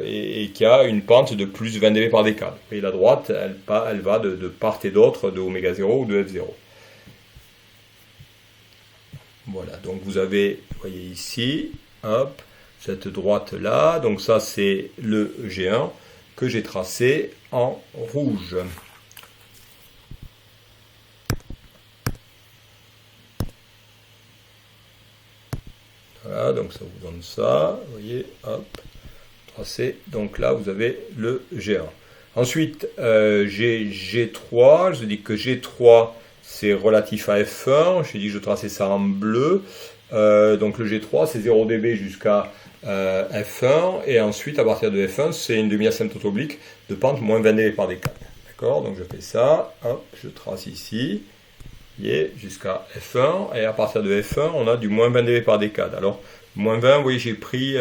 et qui a une pente de plus 20 dB par décade. Et la droite, elle va de part et d'autre de oméga 0 ou de F0. Voilà, donc vous avez, vous voyez ici, hop, cette droite-là. Donc ça, c'est le G1 que j'ai tracé en rouge. Voilà, donc ça vous donne ça, vous voyez, hop, tracé. Donc là, vous avez le G1. Ensuite, j'ai G3, je vous dis que G3, c'est relatif à F1, j'ai dit que je traçais ça en bleu. Donc le G3, c'est 0 dB jusqu'à F1, et ensuite à partir de F1 c'est une demi-asymptote oblique de pente moins 20 dB par décade. D'accord, donc je fais ça, hop, je trace ici, jusqu'à F1, et à partir de F1 on a du moins 20 dB par décade. Alors moins 20, vous voyez, j'ai pris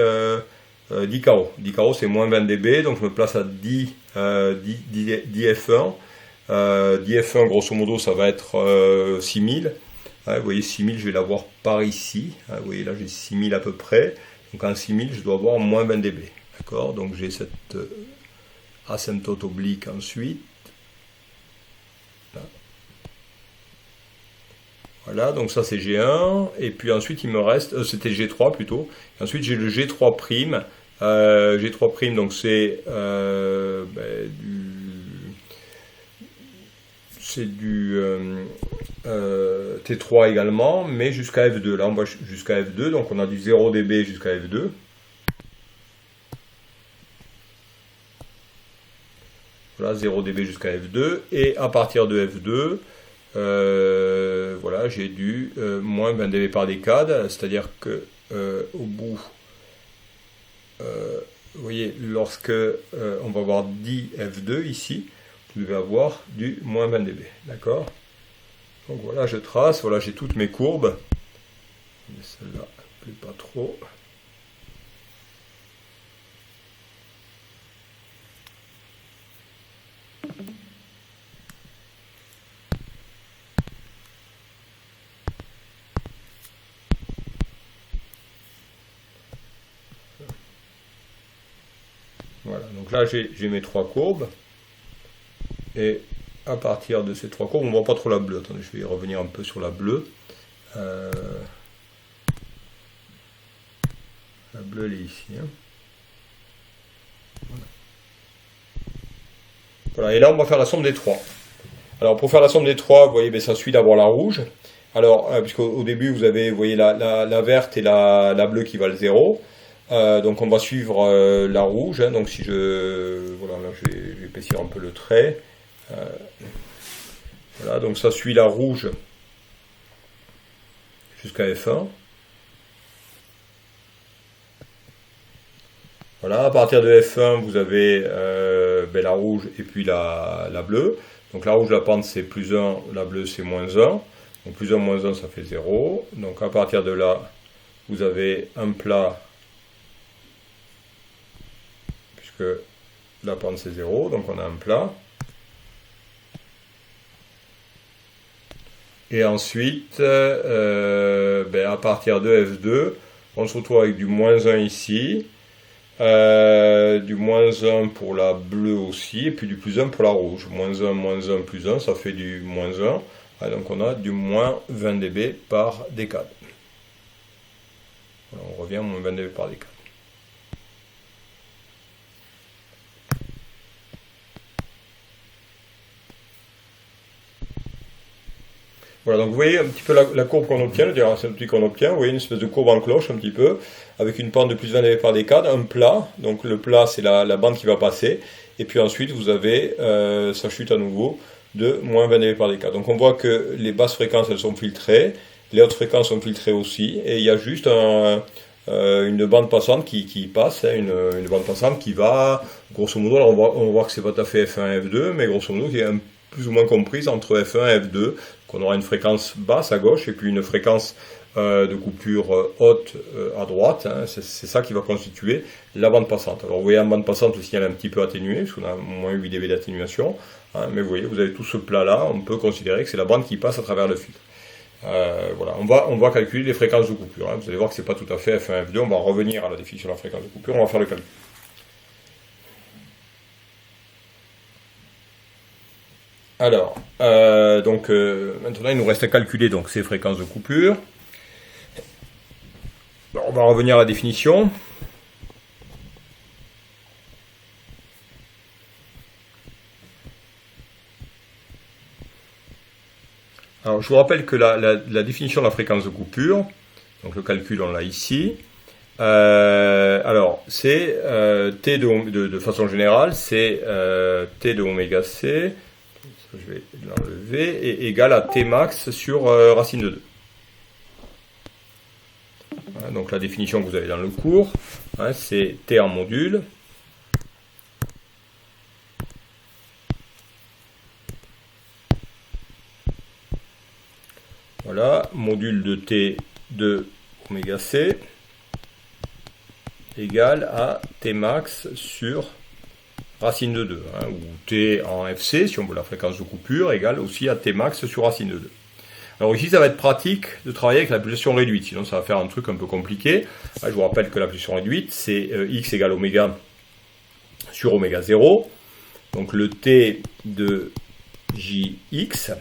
10 carreaux. 10 carreaux c'est moins 20 dB, donc je me place à 10 F1. 10 F1 grosso modo ça va être 6000. Vous voyez 6000, je vais l'avoir par ici. Vous voyez là j'ai 6000 à peu près. Donc en 6000, je dois avoir moins 20 dB. D'accord? Donc j'ai cette asymptote oblique ensuite. Là. Voilà, donc ça c'est G1. Et puis ensuite il me reste, c'était G3 plutôt. Et ensuite j'ai le G3'. G3', donc c'est du T3 également, mais jusqu'à F2. Là, on va jusqu'à F2, donc on a du 0 dB jusqu'à F2. Voilà, 0 dB jusqu'à F2. Et à partir de F2, voilà, j'ai du moins 20 dB par décade, c'est-à-dire que au bout, vous voyez, lorsque on va avoir 10 F2 ici, vous devez avoir du moins 20 dB, d'accord? Donc voilà, je trace, voilà, j'ai toutes mes courbes. Celle-là, ne plaît pas trop. Voilà, donc là j'ai mes 3 courbes. Et à partir de ces 3 courbes, on ne voit pas trop la bleue. Attendez, je vais y revenir un peu sur la bleue. La bleue, elle est ici. Hein. Voilà. Voilà, et là, on va faire la somme des 3. Alors, pour faire la somme des 3, vous voyez, ben, ça suit d'avoir la rouge. Alors, puisqu'au début, vous avez, vous voyez, la verte et la bleue qui valent 0. Donc, on va suivre la rouge. Hein. Donc, si je... Voilà, là, je vais épaissir un peu le trait. Voilà, donc ça suit la rouge jusqu'à F1. Voilà, à partir de F1, vous avez la rouge et puis la bleue. Donc la rouge, la pente, c'est plus 1, la bleue, c'est moins 1. Donc plus 1, moins 1, ça fait 0. Donc à partir de là, vous avez un plat, puisque la pente, c'est 0. Donc on a un plat. Et ensuite, à partir de F2, on se retrouve avec du moins 1 ici. du moins 1 pour la bleue aussi, et puis du plus 1 pour la rouge. Moins 1, plus 1, ça fait du moins 1. Donc on a du moins 20 dB par décade. Voilà, on revient à moins 20 dB par décade. Voilà, donc vous voyez un petit peu la courbe qu'on obtient, le diagramme symptotique qu'on obtient, vous voyez une espèce de courbe en cloche un petit peu, avec une pente de plus 20 dB par décade, un plat, donc le plat c'est la bande qui va passer, et puis ensuite vous avez sa chute à nouveau de moins 20 dB par décade. Donc on voit que les basses fréquences elles sont filtrées, les hautes fréquences sont filtrées aussi, et il y a juste une bande passante qui passe, hein, une bande passante qui va, grosso modo, alors on voit que c'est pas tout à fait F1 et F2, mais grosso modo qui est plus ou moins comprise entre F1 et F2, qu'on aura une fréquence basse à gauche et puis une fréquence de coupure haute à droite, hein, c'est ça qui va constituer la bande passante. Alors vous voyez en bande passante le signal est un petit peu atténué, parce qu'on a moins 8 dB d'atténuation, hein, mais vous voyez, vous avez tout ce plat là, on peut considérer que c'est la bande qui passe à travers le filtre. Voilà, on va calculer les fréquences de coupure, hein. Vous allez voir que c'est pas tout à fait F1, F2, on va revenir à la définition de la fréquence de coupure, on va faire le calcul. Alors, maintenant il nous reste à calculer donc, ces fréquences de coupure. Alors, on va revenir à la définition. Alors, je vous rappelle que la définition de la fréquence de coupure, donc le calcul on l'a ici. Alors, c'est T de façon générale, c'est T de oméga C. Je vais l'enlever, et égal à T max sur racine de 2. Voilà, donc la définition que vous avez dans le cours, hein, c'est T en module. Voilà, module de T de oméga C égal à T max sur racine de 2, hein, ou T en FC, si on veut la fréquence de coupure, égale aussi à T max sur racine de 2. Alors ici, ça va être pratique de travailler avec la pulsation réduite, sinon ça va faire un truc un peu compliqué. Je vous rappelle que la pulsation réduite, c'est X égale oméga sur oméga 0. Donc le T de JX,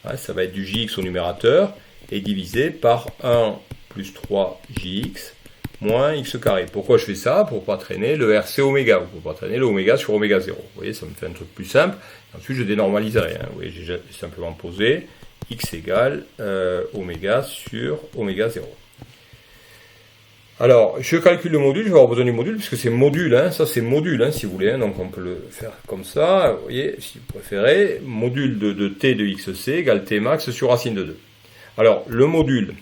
hein, ça va être du JX au numérateur, et divisé par 1 plus 3 JX moins x carré. Pourquoi je fais ça? Pour ne pas traîner le RC oméga, ou pour ne pas traîner le oméga sur oméga 0. Vous voyez, ça me fait un truc plus simple. Ensuite, je dénormaliserai. Hein. Vous voyez, j'ai simplement posé x égale oméga sur oméga 0. Alors, je calcule le module, je vais avoir besoin du module, puisque c'est module, hein. Ça c'est module, hein, si vous voulez, hein. Donc on peut le faire comme ça. Vous voyez, si vous préférez, module de t de xc égale t max sur racine de 2. Alors, le module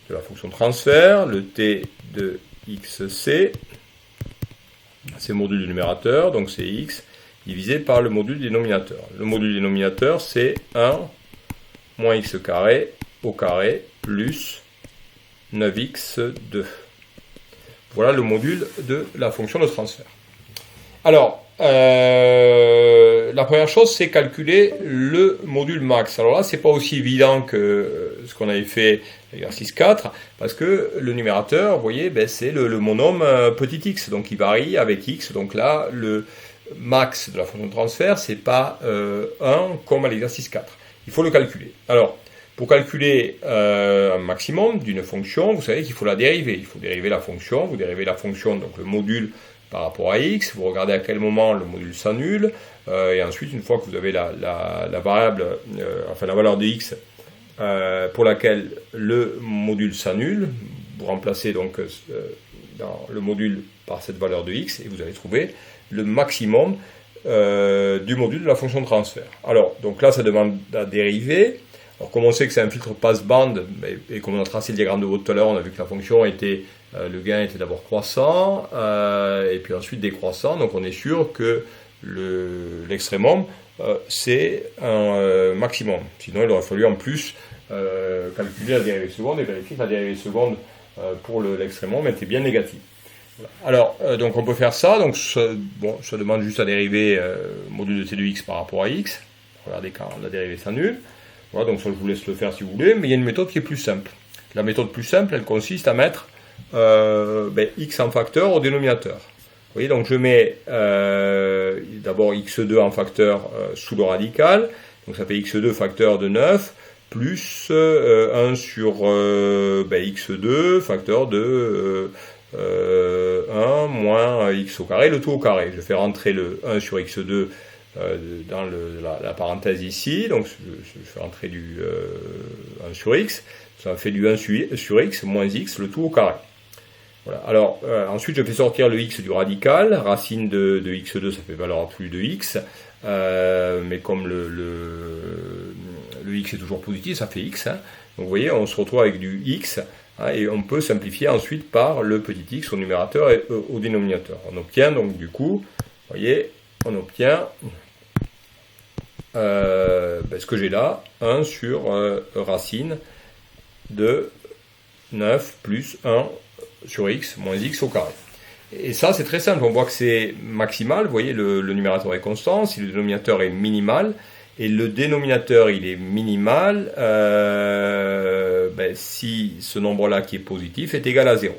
de la fonction transfert, le t de xc, c'est le module du numérateur, donc c'est x, divisé par le module du dénominateur. Le module du dénominateur, c'est 1 moins x carré au carré plus 9x2. Voilà le module de la fonction de transfert. Alors, la première chose, c'est calculer le module max. Alors là, c'est pas aussi évident que ce qu'on avait fait l'exercice 4, parce que le numérateur, vous voyez, ben, c'est le monome petit x, donc il varie avec x. Donc là, le max de la fonction de transfert, c'est pas 1 comme à l'exercice 4. Il faut le calculer. Alors, pour calculer un maximum d'une fonction, vous savez qu'il faut la dériver. Il faut dériver la fonction, vous dérivez la fonction, donc le module par rapport à x, vous regardez à quel moment le module s'annule, et ensuite, une fois que vous avez la variable, enfin la valeur de x pour laquelle le module s'annule, vous remplacez donc dans le module par cette valeur de x, et vous allez trouver le maximum du module de la fonction de transfert. Alors, donc là, ça demande à dériver. Alors, comme on sait que c'est un filtre passe-bande, et comme on a tracé le diagramme de haut tout à l'heure, on a vu que la fonction était, le gain était d'abord croissant, et puis ensuite décroissant, donc on est sûr que l'extrémum, c'est un maximum. Sinon, il aurait fallu en plus calculer la dérivée seconde, et vérifier que la dérivée seconde pour l'extrémum était bien négative. Alors, donc on peut faire ça, donc ça demande juste à dériver module de t de x par rapport à x. Regardez quand la dérivée s'annule. Voilà, donc ça je vous laisse le faire si vous voulez, mais il y a une méthode qui est plus simple. La méthode plus simple, elle consiste à mettre x en facteur au dénominateur. Vous voyez, donc je mets d'abord x2 en facteur sous le radical, donc ça fait x2 facteur de 9, plus 1 sur x2 facteur de 1 moins x au carré, le tout au carré. Je fais rentrer le 1 sur x2 dans la parenthèse ici, donc je fais rentrer du 1 sur x, ça fait du 1 sur x moins x, le tout au carré. Voilà. Alors, ensuite, je fais sortir le x du radical, racine de x2, ça fait valeur absolue de x, mais comme le x est toujours positif, ça fait x. Hein. Donc, vous voyez, on se retrouve avec du x, hein, et on peut simplifier ensuite par le petit x au numérateur et au dénominateur. On obtient donc, du coup, vous voyez, on obtient ce que j'ai là, 1 sur racine de 9 plus 1 sur x moins x au carré. Et ça, c'est très simple. On voit que c'est maximal. Vous voyez, le numérateur est constant. Si le dénominateur est minimal, et le dénominateur, il est minimal, si ce nombre-là qui est positif est égal à 0.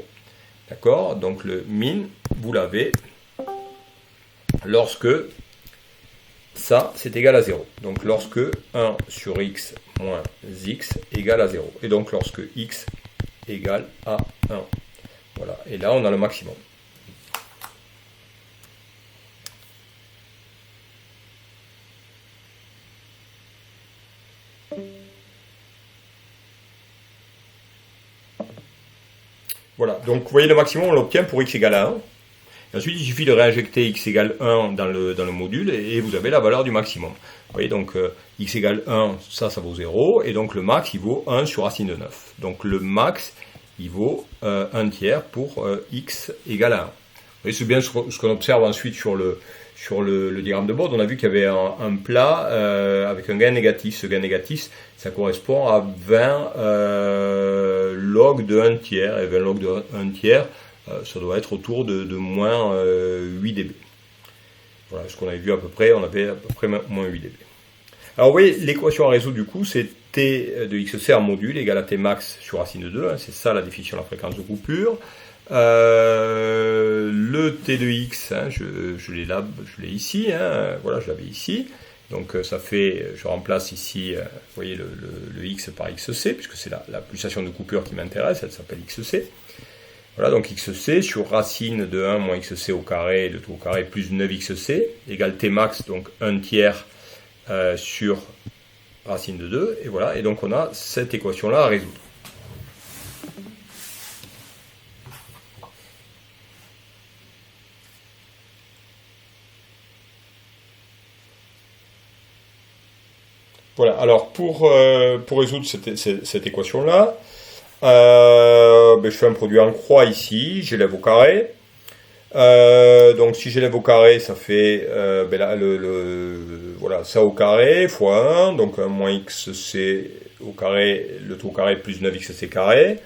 D'accord? Donc, le min, vous l'avez lorsque ça, c'est égal à 0. Donc, lorsque 1 sur x moins x égale à 0. Et donc, lorsque x égale à 1. Voilà, et là on a le maximum. Voilà, donc vous voyez le maximum on l'obtient pour x égale à 1. Et ensuite il suffit de réinjecter x égale 1 dans le module et vous avez la valeur du maximum. Vous voyez donc x égale 1, ça vaut 0, et donc le max il vaut 1 sur racine de 9. Donc le max il vaut 1 tiers pour x égale à 1. Vous voyez, c'est bien ce qu'on observe ensuite sur le diagramme de Bode. On a vu qu'il y avait un plat avec un gain négatif. Ce gain négatif, ça correspond à 20 log de 1 tiers. Et 20 log de 1 tiers, ça doit être autour de moins 8 dB. Voilà ce qu'on avait vu à peu près. On avait à peu près moins 8 dB. Alors vous voyez, l'équation à résoudre du coup, c'est t de xc en module égale à t max sur racine de 2, hein, c'est ça la définition de la fréquence de coupure. Le t de x, hein, je l'ai ici, hein, voilà, je l'avais ici. Donc ça fait, je remplace ici, vous voyez le x par xc, puisque c'est la pulsation de coupure qui m'intéresse, elle s'appelle xc. Voilà, donc xc sur racine de 1 moins xc au carré, le tout au carré, plus 9xc, égale t max, donc 1 tiers sur racine de 2, et voilà, et donc on a cette équation-là à résoudre. Voilà, alors pour résoudre cette équation-là, je fais un produit en croix ici, j'élève au carré. Donc si j'élève au carré, ça fait voilà, ça au carré fois 1, donc 1 moins xc au carré, le tout au carré plus 9xc carré.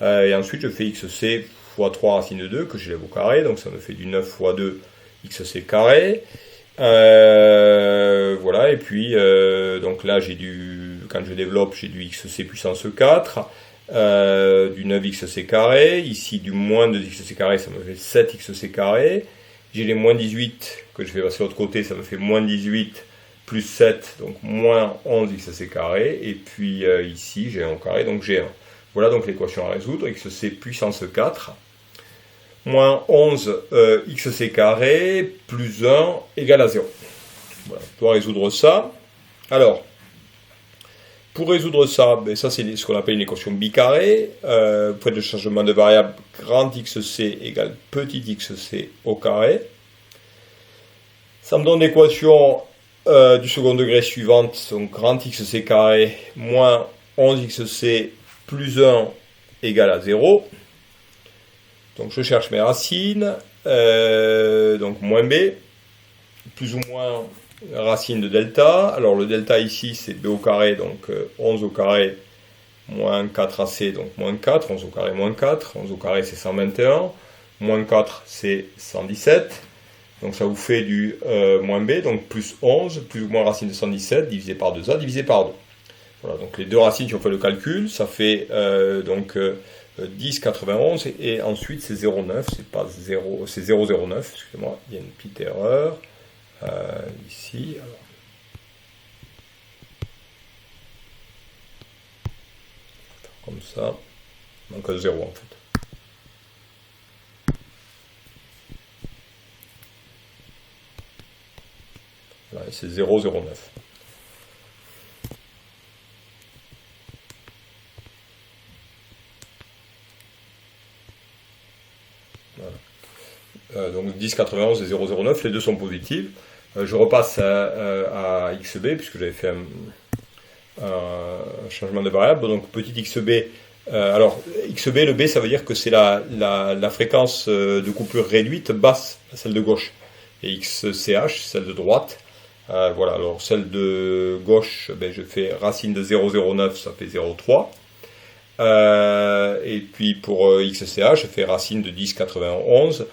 Et ensuite je fais xc fois 3 racine de 2 que j'élève au carré, donc ça me fait du 9 fois 2 xc carré. Voilà, et puis donc là quand je développe, j'ai du xc puissance 4. Du 9xc carré, ici du moins 2xc carré, ça me fait 7xc carré. J'ai les moins 18 que je vais passer de l'autre côté, ça me fait moins 18 plus 7, donc moins 11xc carré. Et puis ici j'ai 1 au carré, donc j'ai 1. Voilà donc l'équation à résoudre, xc puissance 4 moins 11 xc carré plus 1 égale à 0. Voilà, je dois résoudre ça. Alors, pour résoudre ça, ça c'est ce qu'on appelle une équation bicarrée. Point de changement de variable grand xc égale petit xc au carré. Ça me donne l'équation du second degré suivante, donc grand xc carré moins 11xc plus 1 égale à 0. Donc je cherche mes racines, donc moins b, plus ou moins racine de delta. Alors le delta ici c'est b au carré, donc 11 au carré moins 4ac, donc moins 4, 11 au carré moins 4, 11 au carré c'est 121, moins 4 c'est 117, donc ça vous fait du moins b, donc plus 11, plus ou moins racine de 117, divisé par 2a, divisé par 2. Voilà, donc les deux racines, si on fait le calcul, ça fait donc 10,91 et ensuite c'est 0,9, c'est pas 0, c'est 0,09, excusez-moi, il y a une petite erreur ici. Alors. Comme ça, il manque un 0 en fait. Voilà, c'est 0,09. Donc 10,91 et 0,09, les deux sont positifs. Je repasse à XB, puisque j'avais fait un changement de variable. Donc petit XB, alors XB, le B, ça veut dire que c'est la fréquence de coupure réduite basse, celle de gauche. Et XCH, celle de droite. Voilà, alors celle de gauche, ben, je fais racine de 0,09, ça fait 0,3. Et puis pour XCH, je fais racine de 10,91.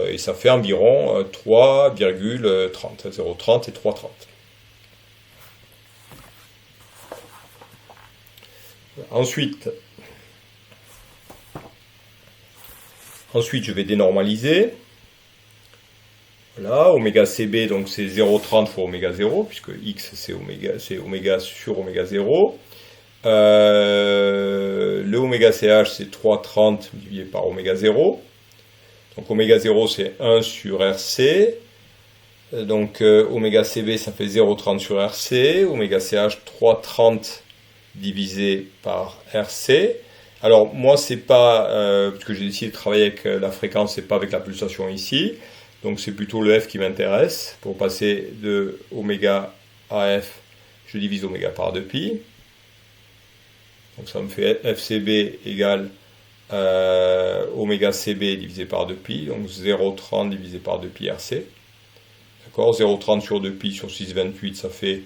Et ça fait environ 3,30, 0,30 et 3,30. Ensuite, je vais dénormaliser. Voilà, oméga CB, donc c'est 0,30 fois oméga 0, puisque X c'est oméga sur oméga 0. Le oméga CH c'est 3,30 multiplié par oméga 0. Donc oméga 0 c'est 1 sur RC. Donc oméga CB ça fait 0,30 sur RC. Oméga CH 3,30 divisé par RC. Alors moi c'est pas, parce que j'ai décidé de travailler avec la fréquence, c'est pas avec la pulsation ici. Donc c'est plutôt le F qui m'intéresse. Pour passer de oméga à F, je divise oméga par 2pi. Donc ça me fait FCB égale oméga CB divisé par 2pi, donc 0,30 divisé par 2pi RC. D'accord, 0,30 sur 2pi sur 6,28, ça fait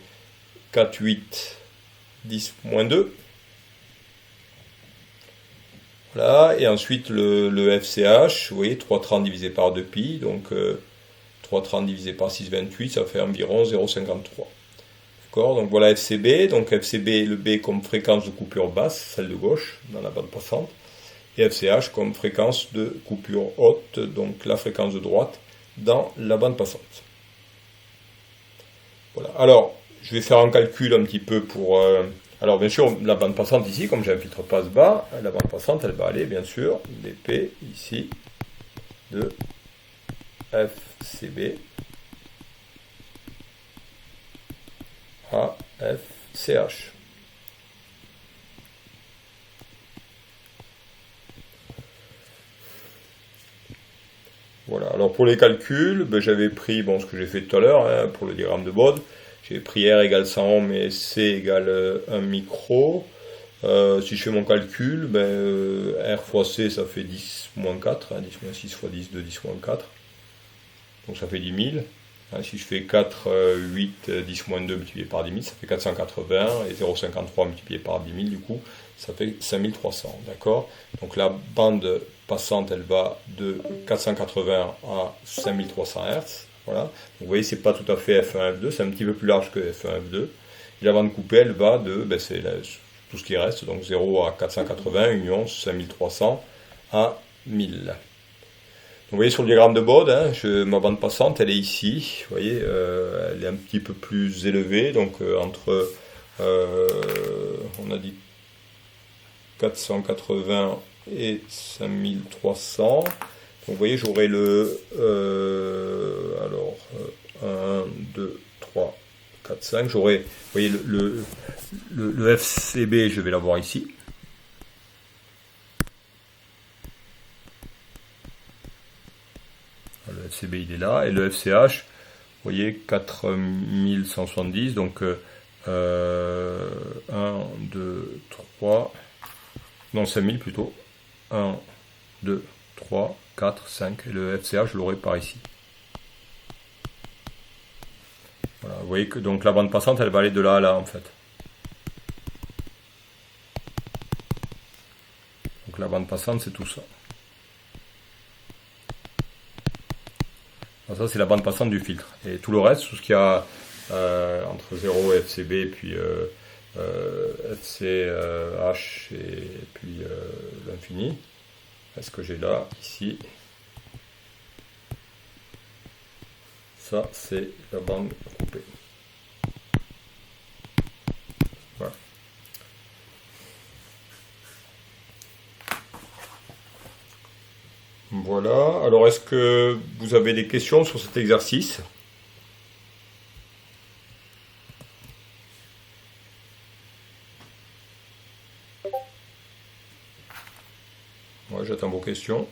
4,8, 10 moins 2. Voilà, et ensuite le FCH, vous voyez, 3,30 divisé par 2pi, donc 3,30 divisé par 6,28, ça fait environ 0,53. D'accord, donc voilà FCB, donc FCB, le B comme fréquence de coupure basse, celle de gauche, dans la bande passante. Et FCH comme fréquence de coupure haute, donc la fréquence de droite dans la bande passante. Voilà. Alors, je vais faire un calcul un petit peu pour... alors, bien sûr, la bande passante ici, comme j'ai un filtre passe bas, la bande passante, elle va aller, bien sûr, BP ici, de FCB à FCH. Voilà, alors pour les calculs, ben, j'avais pris ce que j'ai fait tout à l'heure, hein, pour le diagramme de Bode, j'ai pris R égale 100 ohms et C égale 1 micro. Si je fais mon calcul, ben, R fois C ça fait 10 moins 4, hein, 10 moins 6 fois 10, 2, 10 moins 4, donc ça fait 10 000. Hein, si je fais 4, 8, 10 moins 2 multiplié par 10 000, ça fait 480, et 0,53 multiplié par 10 000, du coup, ça fait 5300, d'accord? Donc la bande passante, elle va de 480 à 5300 Hz, voilà. Donc, vous voyez, c'est pas tout à fait F1, F2, c'est un petit peu plus large que F1, F2. Et la bande coupée, elle va de, ben, c'est tout ce qui reste, donc 0 à 480, union 5300 à 1000. Vous voyez sur le diagramme de Bode, hein, ma bande passante, elle est ici. Vous voyez, elle est un petit peu plus élevée, donc entre, on a dit 480 et 5300. Donc vous voyez, j'aurai le, alors 1, 2, 3, 4, 5. J'aurai, vous voyez, le FCB, je vais l'avoir ici. Le FCB il est là, et le FCH, vous voyez, 4170, donc 1, 2, 3, non 5000 plutôt, 1, 2, 3, 4, 5, et le FCH je l'aurai par ici. Voilà, vous voyez que donc la bande passante elle va aller de là à là en fait. Donc la bande passante c'est tout ça. Ça c'est la bande passante du filtre. Et tout le reste, tout ce qu'il y a entre 0 et FCB, et puis FCH et puis l'infini. Est-ce que j'ai là, ici? Ça, c'est la bande coupée. Voilà. Voilà. Alors, est-ce que vous avez des questions sur cet exercice? Moi, j'attends vos questions.